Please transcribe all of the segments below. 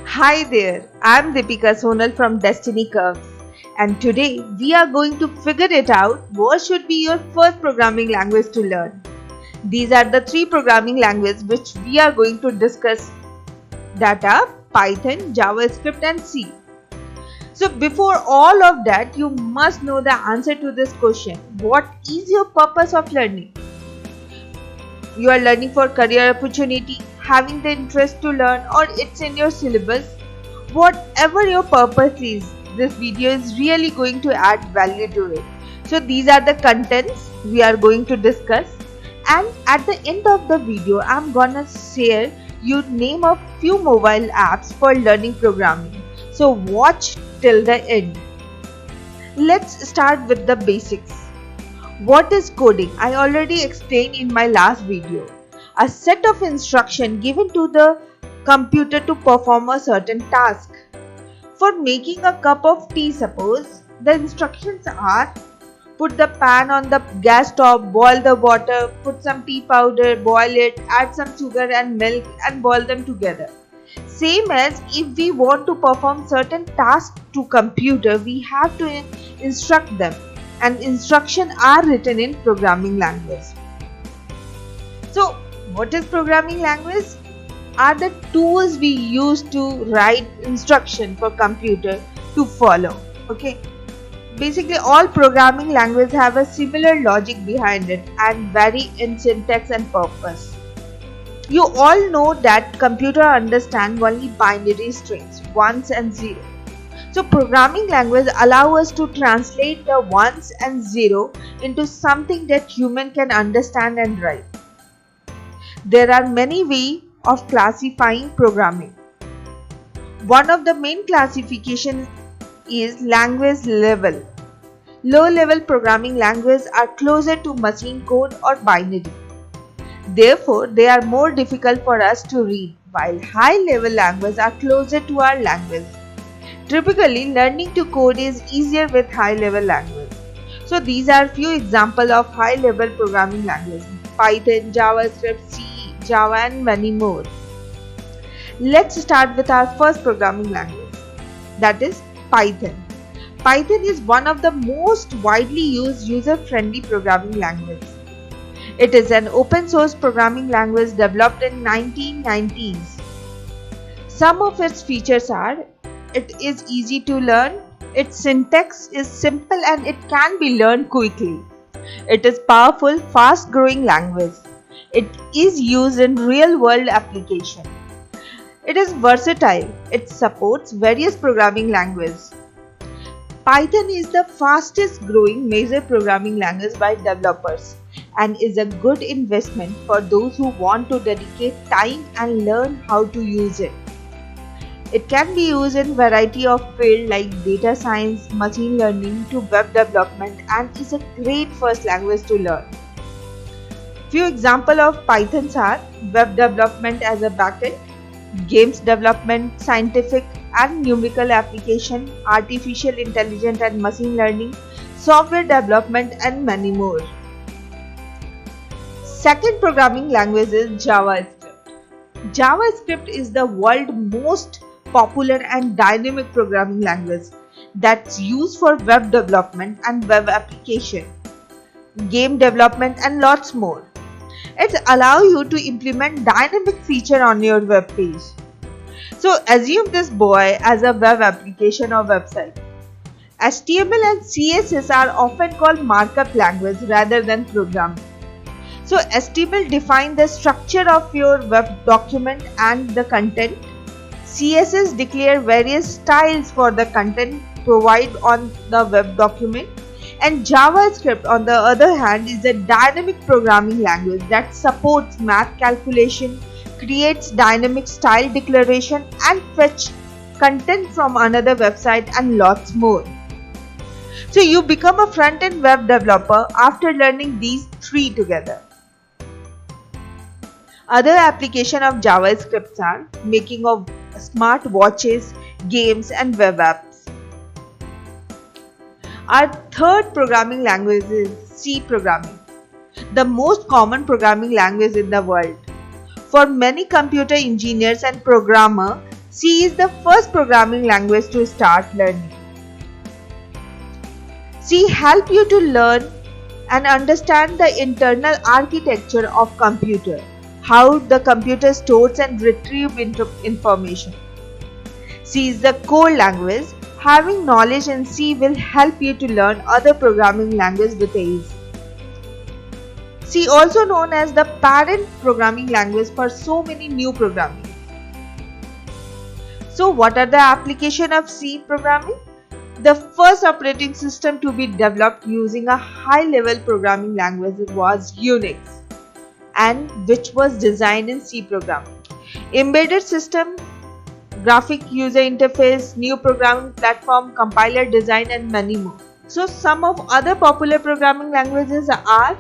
Hi there, I'm Deepika Sonal from Destiny Curves, and today we are going to figure it out what should be your first programming language to learn. These are the three programming languages which we are going to discuss, that are Python, JavaScript and C. So before all of that, you must know the answer to this question. What is your purpose of learning? You are learning for career opportunity, having the interest to learn, or it's in your syllabus. Whatever your purpose is, this video is really going to add value to it. So these are the contents we are going to discuss, and at the end of the video I'm gonna share you name a few mobile apps for learning programming. So watch till the end. Let's start with the basics. What is coding? I already explained in my last video. A set of instructions given to the computer to perform a certain task. For making a cup of tea, suppose, the instructions are: put the pan on the gas top, boil the water, put some tea powder, boil it, add some sugar and milk and boil them together. Same as if we want to perform certain tasks to computer, we have to instruct them, and instructions are written in programming language. So what is programming language? Are the tools we use to write instruction for computer to follow. Okay, basically all programming languages have a similar logic behind it and vary in syntax and purpose. You all know that computer understand only binary strings, ones and zero. So programming language allow us to translate the ones and zero into something that human can understand and write. There are many ways of classifying programming. One of the main classification is language level. Low level programming languages are closer to machine code or binary. Therefore, they are more difficult for us to read, while high level languages are closer to our language. Typically, learning to code is easier with high level language. So these are few examples of high level programming languages: Python, JavaScript, C, Java and many more. Let's start with our first programming language, that is Python. Python is one of the most widely used user-friendly programming languages. It is an open source programming language developed in 1990s. Some of its features are: it is easy to learn, its syntax is simple and it can be learned quickly. It is powerful, fast-growing language. It is used in real-world applications. It is versatile. It supports various programming languages. Python is the fastest growing major programming language by developers and is a good investment for those who want to dedicate time and learn how to use it. It can be used in variety of fields like data science, machine learning to web development, and is a great first language to learn. Few examples of Pythons are web development as a backend, games development, scientific and numerical application, artificial intelligence and machine learning, software development and many more. Second programming language is JavaScript. JavaScript is the world's most popular and dynamic programming language that's used for web development and web application, game development and lots more. It allows you to implement dynamic feature on your web page. So assume this boy as a web application or website. HTML and CSS are often called markup language rather than programming. So HTML defines the structure of your web document and the content. CSS declare various styles for the content provided on the web document. And JavaScript, on the other hand, is a dynamic programming language that supports math calculation, creates dynamic style declaration, and fetch content from another website and lots more. So you become a front-end web developer after learning these three together. Other applications of JavaScript are making of smart watches, games, and web apps. Our third programming language is C programming, the most common programming language in the world. For many computer engineers and programmers, C is the first programming language to start learning. C help you to learn and understand the internal architecture of computer, how the computer stores and retrieves information. C is the core language. Having knowledge in C will help you to learn other programming languages with ease. C, also known as the parent programming language for so many new programming. So what are the application of C programming? The first operating system to be developed using a high-level programming language was Unix, and which was designed in C programming. Embedded system, graphic user interface, new programming platform, compiler design, and many more. So some of other popular programming languages are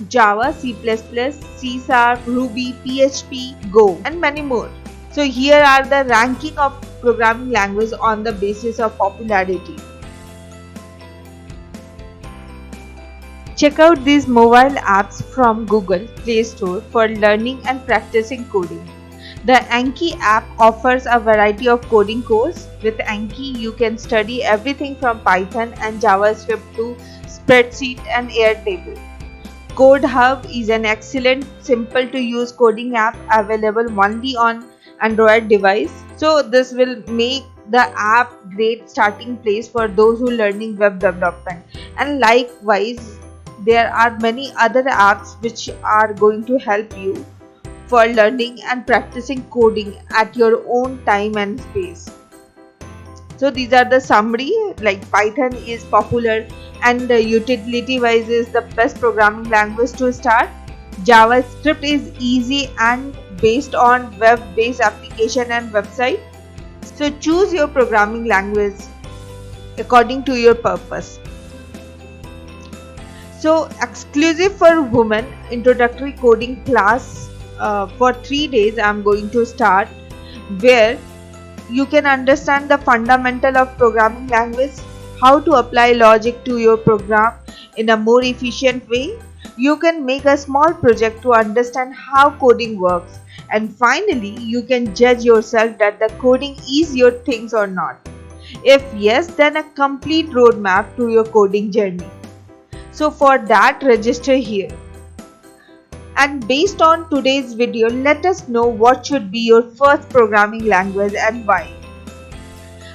Java, C++, C#, Ruby, PHP, Go, and many more. So here are the ranking of programming language on the basis of popularity. Check out these mobile apps from Google Play Store for learning and practicing coding. The Anki app offers a variety of coding courses. With Anki, you can study everything from Python and JavaScript to spreadsheet and Airtable. CodeHub is an excellent, simple to use coding app available only on Android device. So this will make the app great starting place for those who are learning web development. And likewise, there are many other apps which are going to help you for learning and practicing coding at your own time and space. So these are the summary, like Python is popular and utility wise is the best programming language to start. JavaScript is easy and based on web-based application and website. So choose your programming language according to your purpose. So exclusive for women introductory coding class for 3 days I am going to start, where you can understand the fundamental of programming language, how to apply logic to your program in a more efficient way. You can make a small project to understand how coding works, and finally you can judge yourself that the coding is your things or not. If yes, then a complete roadmap to your coding journey. So for that, register here. And based on today's video, let us know what should be your first programming language and why.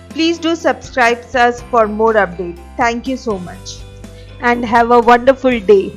Please do subscribe us for more updates. Thank you so much and have a wonderful day.